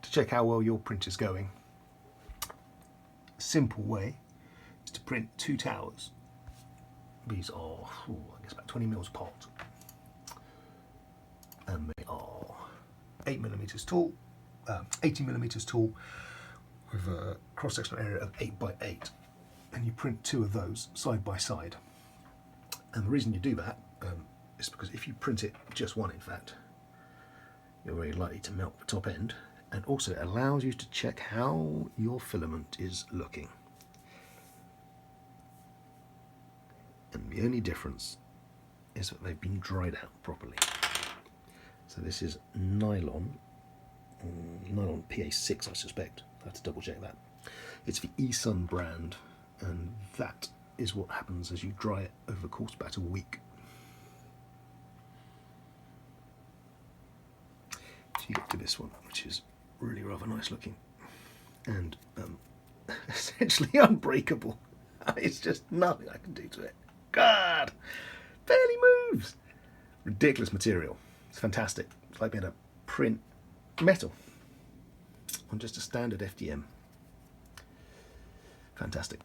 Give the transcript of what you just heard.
to check how well your print is going, a simple way is to print 2 towers. These are, I guess, about 20 mils apart, and they are 8mm tall, 80mm tall, with a cross-sectional area of 8 by 8, and you print 2 of those side by side. And the reason you do that is because if you print it just one, in fact, you're very likely to melt the top end, and also it allows you to check how your filament is looking. And the only difference is that they've been dried out properly. So this is nylon, nylon PA6, I suspect. I have to double check that. It's the eSun brand, and that is what happens as you dry it over the course of about a week. So you get to this one, which is really rather nice looking, and essentially unbreakable. It's just nothing I can do to it. God, barely moves. Ridiculous material. It's fantastic. It's like being able to print metal on just a standard FDM. Fantastic.